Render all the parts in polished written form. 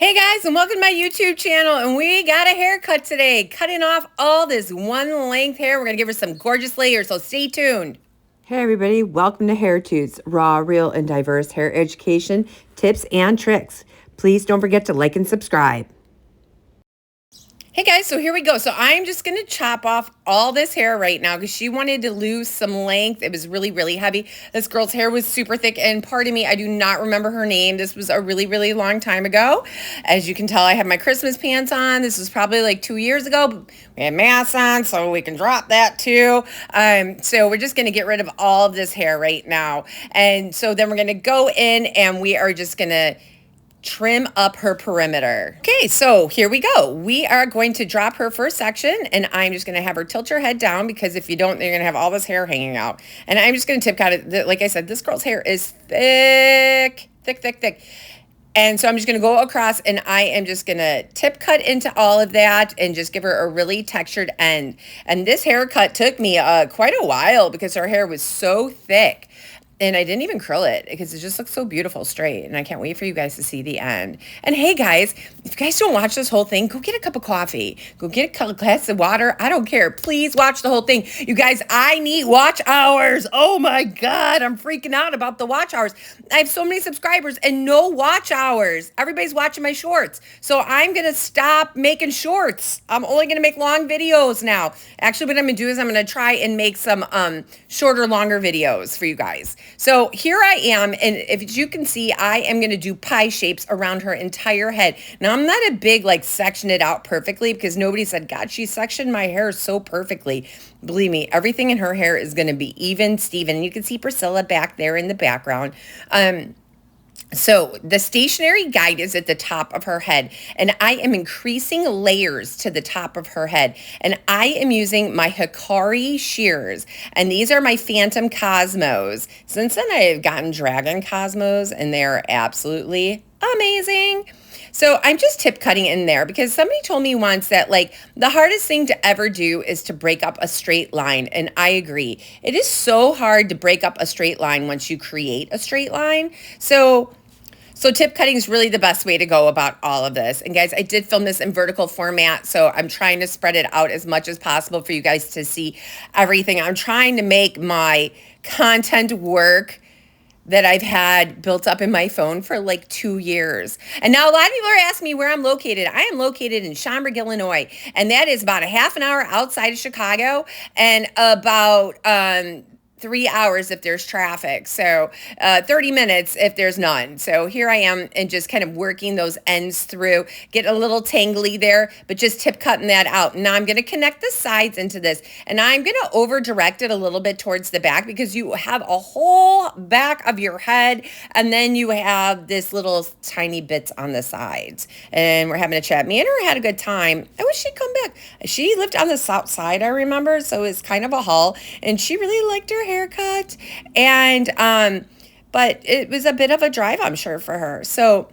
Hey guys, and welcome to my YouTube channel. And we got a haircut today, cutting off all this one length hair. We're gonna give her some gorgeous layers, so stay tuned. Hey everybody, welcome to Hair Tunes, raw, real, and diverse hair education, tips, and tricks. Please don't forget to like and subscribe. Hey guys, so here we go. So I'm just gonna chop off all this hair right now because she wanted to lose some length. It was really, really heavy. This girl's hair was super thick, and pardon me, I do not remember her name. This was a really, really long time ago. As you can tell, I have my Christmas pants on. This was probably like 2 years ago. We had masks on, so we can drop that too. So we're just gonna get rid of all of this hair right now. And so then we're gonna go in and we are just gonna trim up her perimeter. Okay, so here we go. We are going to drop her first section, and I'm just going to have her tilt her head down because if you don't, you're going to have all this hair hanging out. And I'm just going to tip cut it. Like I said, this girl's hair is thick, thick, thick, thick. And so I'm just going to go across and I am just going to tip cut into all of that and just give her a really textured end. And this haircut took me quite a while because her hair was so thick. And I didn't even curl it because it just looks so beautiful straight. And I can't wait for you guys to see the end. And hey guys, if you guys don't watch this whole thing, go get a cup of coffee. Go get a glass of water. I don't care. Please watch the whole thing. You guys, I need watch hours. Oh my God, I'm freaking out about the watch hours. I have so many subscribers and no watch hours. Everybody's watching my shorts. So I'm going to stop making shorts. I'm only going to make long videos now. Actually, what I'm going to do is I'm going to try and make some shorter, longer videos for you guys. So here I am, and if you can see, I am going to do pie shapes around her entire head. Now, I'm not a big, section it out perfectly because nobody said, God, she sectioned my hair so perfectly. Believe me, everything in her hair is going to be even, Steven. And you can see Priscilla back there in the background. So the stationary guide is at the top of her head, and I am increasing layers to the top of her head, and I am using my Hikari shears, and these are my Phantom Cosmos. Since then, I have gotten Dragon Cosmos, and they're absolutely amazing. So I'm just tip cutting in there because somebody told me once that the hardest thing to ever do is to break up a straight line. And I agree. It is so hard to break up a straight line once you create a straight line. So tip cutting is really the best way to go about all of this. And guys, I did film this in vertical format, so I'm trying to spread it out as much as possible for you guys to see everything. I'm trying to make my content work that I've had built up in my phone for 2 years. And now a lot of people are asking me where I'm located. I am located in Schaumburg, Illinois, and that is about a half an hour outside of Chicago and about 3 hours if there's traffic. So 30 minutes if there's none. So here I am and just kind of working those ends through, get a little tangly there, but just tip cutting that out. Now I'm going to connect the sides into this, and I'm going to over direct it a little bit towards the back because you have a whole back of your head, and then you have this little tiny bits on the sides. And we're having a chat. Me and her had a good time. I wish she'd come back. She lived on the south side, I remember, so it's kind of a haul, and she really liked her haircut, and but it was a bit of a drive, I'm sure, for her. So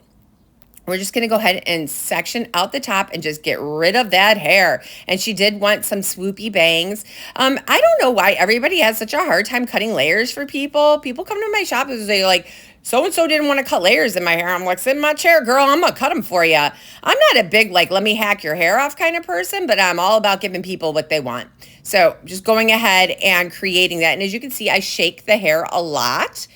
we're just going to go ahead and section out the top and just get rid of that hair. And she did want some swoopy bangs. I don't know why everybody has such a hard time cutting layers for people. People come to my shop and say so-and-so didn't want to cut layers in my hair. I'm like, sit in my chair, girl. I'm going to cut them for you. I'm not a big, let me hack your hair off kind of person, but I'm all about giving people what they want. So just going ahead and creating that. And as you can see, I shake the hair a lot.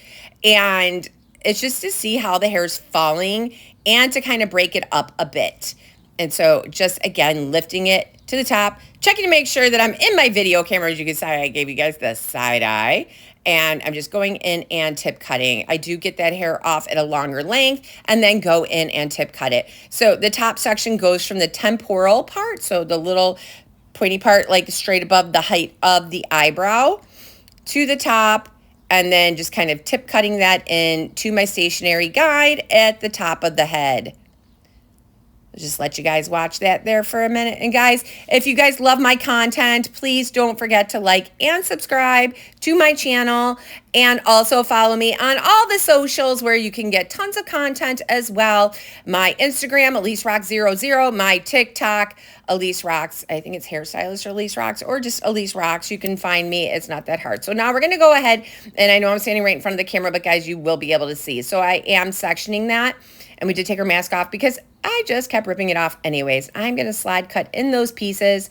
And it's just to see how the hair is falling and to kind of break it up a bit. And so just, again, lifting it to the top, checking to make sure that I'm in my video camera. As you can see, I gave you guys the side eye. And I'm just going in and tip cutting. I do get that hair off at a longer length and then go in and tip cut it. So the top section goes from the temporal part, so the little pointy part straight above the height of the eyebrow, to the top, and then just kind of tip cutting that in to my stationary guide at the top of the head. I'll just let you guys watch that there for a minute. And guys, if you guys love my content, please don't forget to like and subscribe to my channel, and also follow me on all the socials where you can get tons of content as well. My Instagram, elyserox00, my TikTok, Elyse Rox. I think it's Hairstylist or Elyse Rox, or just Elyse Rox. You can find me. It's not that hard. So now we're going to go ahead, and I know I'm standing right in front of the camera, but guys, you will be able to see. So I am sectioning that. And we did take her mask off because I I just kept ripping it off anyways. I'm going to slide cut in those pieces.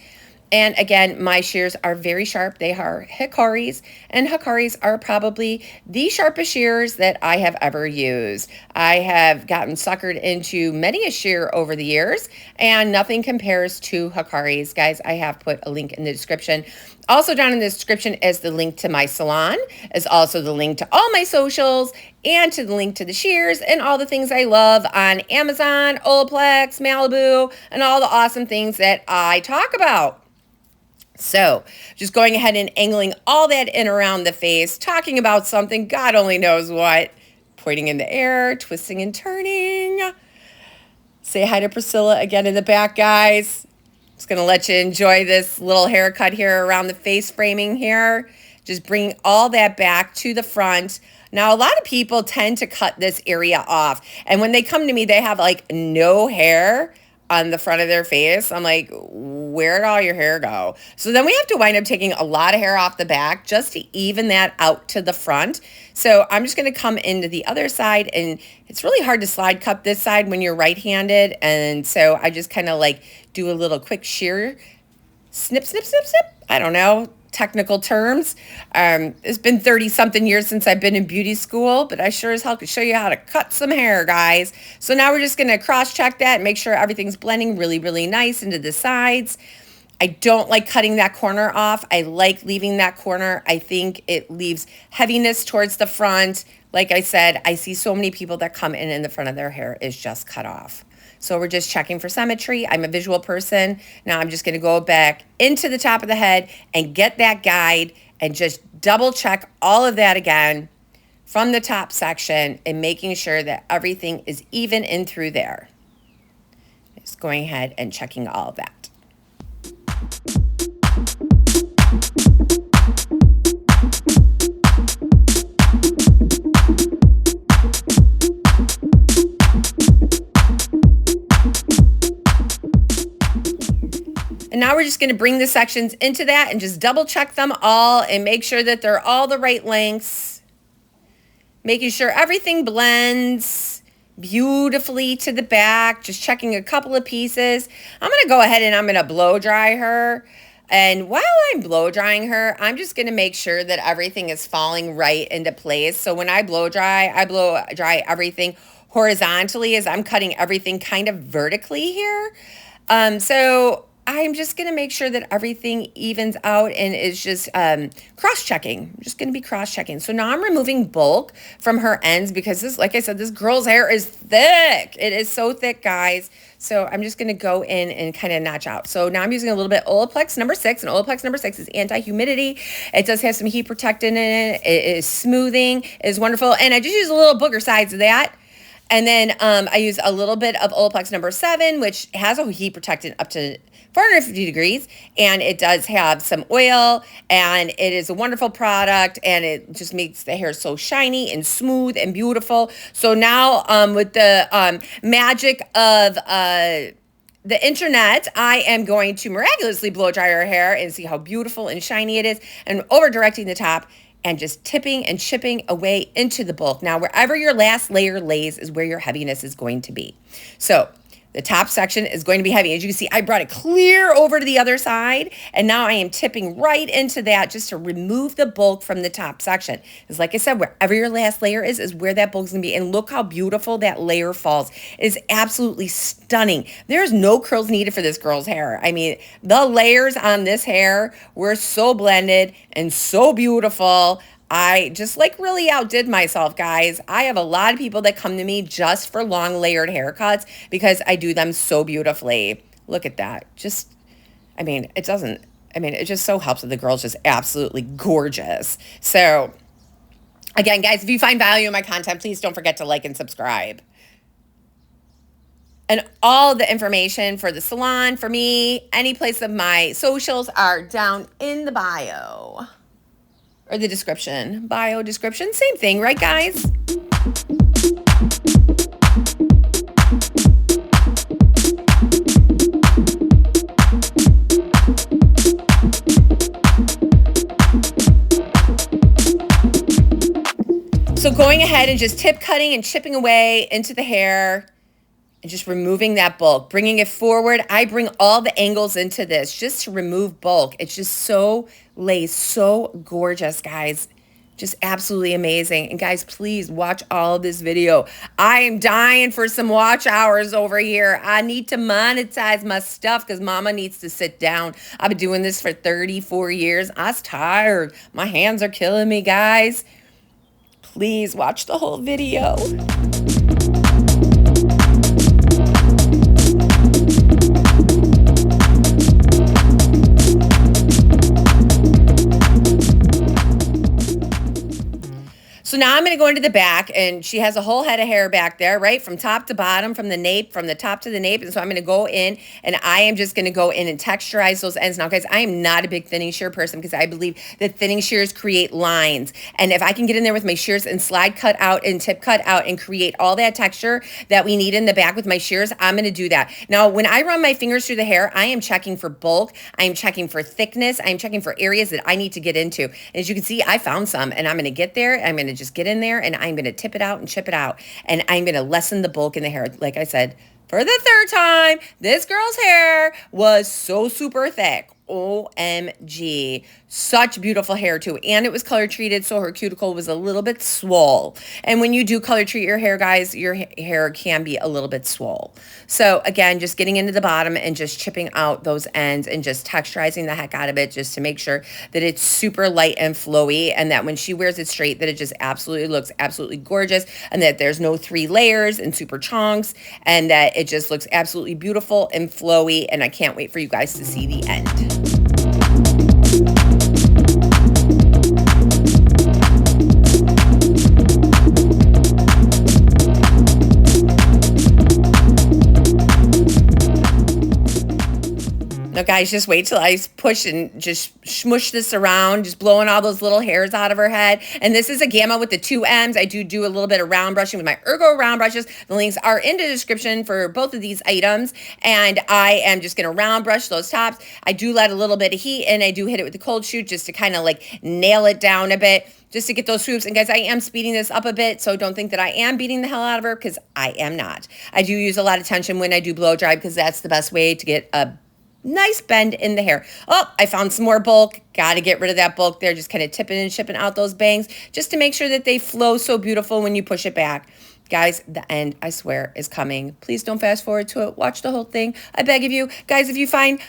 And again, my shears are very sharp. They are Hikaris, and Hikaris are probably the sharpest shears that I have ever used. I have gotten suckered into many a shear over the years, and nothing compares to Hikaris. Guys, I have put a link in the description. Also down in the description is the link to my salon, is also the link to all my socials, and to the link to the shears and all the things I love on Amazon, Olaplex, Malibu, and all the awesome things that I talk about. So just going ahead and angling all that in around the face, talking about something, God only knows what, pointing in the air, twisting and turning. Say hi to Priscilla again in the back, guys. Just going to let you enjoy this little haircut here around the face framing here. Just bring all that back to the front. Now, a lot of people tend to cut this area off. And when they come to me, they have like no hair on the front of their face. I'm like, where'd all your hair go? So then we have to wind up taking a lot of hair off the back just to even that out to the front. So I'm just going to come into the other side, and it's really hard to slide cut this side when you're right-handed. And so I just kind of like do a little quick shear, snip, snip, snip, snip. I don't know technical terms. It's been 30 something years since I've been in beauty school, but I sure as hell could show you how to cut some hair, guys. So now we're just going to cross check that and make sure everything's blending really, really nice into the sides. I don't like cutting that corner off. I like leaving that corner. I think it leaves heaviness towards the front. Like I said, I see so many people that come in the front of their hair is just cut off. So we're just checking for symmetry. I'm a visual person. Now I'm just going to go back into the top of the head and get that guide and just double check all of that again from the top section and making sure that everything is even in through there. Just going ahead and checking all of that. And now we're just going to bring the sections into that and just double check them all and make sure that they're all the right lengths. Making sure everything blends beautifully to the back. Just checking a couple of pieces. I'm going to go ahead and I'm going to blow dry her. And while I'm blow drying her, I'm just going to make sure that everything is falling right into place. So when I blow dry everything horizontally as I'm cutting everything kind of vertically here. So I'm just going to make sure that everything evens out and is just cross-checking. I'm just going to be cross-checking. So now I'm removing bulk from her ends because this, like I said, this girl's hair is thick. It is so thick, guys. So I'm just going to go in and kind of notch out. So now I'm using a little bit Olaplex number 6, and Olaplex number 6 is anti-humidity. It does have some heat protectant in it. It is smoothing. It is wonderful. And I just use a little booger sides of that. And then I use a little bit of Olaplex number 7, which has a heat protectant up to 450 degrees, and it does have some oil, and it is a wonderful product, and it just makes the hair so shiny and smooth and beautiful. So now with the magic of the internet, I am going to miraculously blow dry her hair and see how beautiful and shiny it is, and over directing the top and just tipping and chipping away into the bulk. Now, wherever your last layer lays is where your heaviness is going to be. So the top section is going to be heavy. As you can see, I brought it clear over to the other side, and now I am tipping right into that just to remove the bulk from the top section. Because like I said, wherever your last layer is where that bulk's going to be. And look how beautiful that layer falls. It is absolutely stunning. There's no curls needed for this girl's hair. I mean, the layers on this hair were so blended and so beautiful. I just like really outdid myself, guys. I have a lot of people that come to me just for long layered haircuts because I do them so beautifully. Look at that. Just, I mean, it just so helps that the girl's just absolutely gorgeous. So again, guys, if you find value in my content, please don't forget to like and subscribe. And all the information for the salon, for me, any place of my socials are down in the bio. Or the description, bio description, same thing, right, guys? So going ahead and just tip cutting and chipping away into the hair, and just removing that bulk, bringing it forward. I bring all the angles into this just to remove bulk. It's just so lace, so gorgeous, guys. Just absolutely amazing. And guys, please watch all of this video. I am dying for some watch hours over here. I need to monetize my stuff because mama needs to sit down. I've been doing this for 34 years. I was tired. My hands are killing me, guys. Please watch the whole video. So now I'm going to go into the back, and she has a whole head of hair back there, right? From top to bottom, from the nape, from the top to the nape. And so I'm going to go in, and I am just going to go in and texturize those ends. Now, guys, I am not a big thinning shear person because I believe that thinning shears create lines. And if I can get in there with my shears and slide cut out and tip cut out and create all that texture that we need in the back with my shears, I'm going to do that. Now, when I run my fingers through the hair, I am checking for bulk. I am checking for thickness. I am checking for areas that I need to get into. And as you can see, I found some, and I'm going to get there. I'm going to just get in there, and I'm going to tip it out and chip it out, and I'm going to lessen the bulk in the hair. Like I said, for the third time, this girl's hair was so super thick. OMG. Such beautiful hair too. And it was color treated, so her cuticle was a little bit swole. And when you do color treat your hair, guys, your hair can be a little bit swole. So again, just getting into the bottom and just chipping out those ends and just texturizing the heck out of it just to make sure that it's super light and flowy, and that when she wears it straight, that it just absolutely looks absolutely gorgeous, and that there's no 3 layers and super chunks, and that it just looks absolutely beautiful and flowy. And I can't wait for you guys to see the end. Now, guys, just wait till I push and just smush this around, just blowing all those little hairs out of her head. And this is a gamma with the 2 M's. I do a little bit of round brushing with my Ergo round brushes. The links are in the description for both of these items. And I am just going to round brush those tops. I do let a little bit of heat in. I do hit it with the cold shoot just to kind of like nail it down a bit, just to get those swoops. And guys, I am speeding this up a bit, so don't think that I am beating the hell out of her, because I am not. I do use a lot of tension when I do blow dry, because that's the best way to get a nice bend in the hair. Oh, I found some more bulk. Got to get rid of that bulk there. Just kind of tipping and shipping out those bangs just to make sure that they flow so beautiful when you push it back. Guys, the end, I swear, is coming. Please don't fast forward to it. Watch the whole thing. I beg of you. Guys, if you find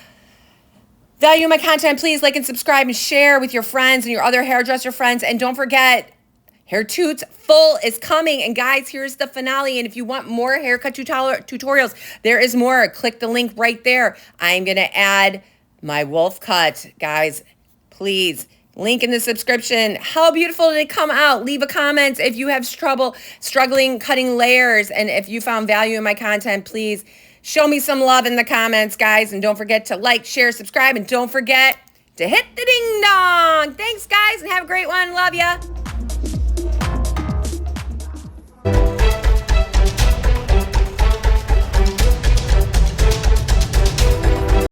value in my content, please like and subscribe and share with your friends and your other hairdresser friends. And don't forget, Hair Toots Full is coming. And guys, here's the finale. And if you want more haircut tutorials, there is more. Click the link right there. I'm going to add my wolf cut. Guys, please, link in the description. How beautiful did it come out? Leave a comment if you have struggling cutting layers. And if you found value in my content, please show me some love in the comments, guys. And don't forget to like, share, subscribe. And don't forget to hit the ding dong. Thanks, guys, and have a great one. Love ya.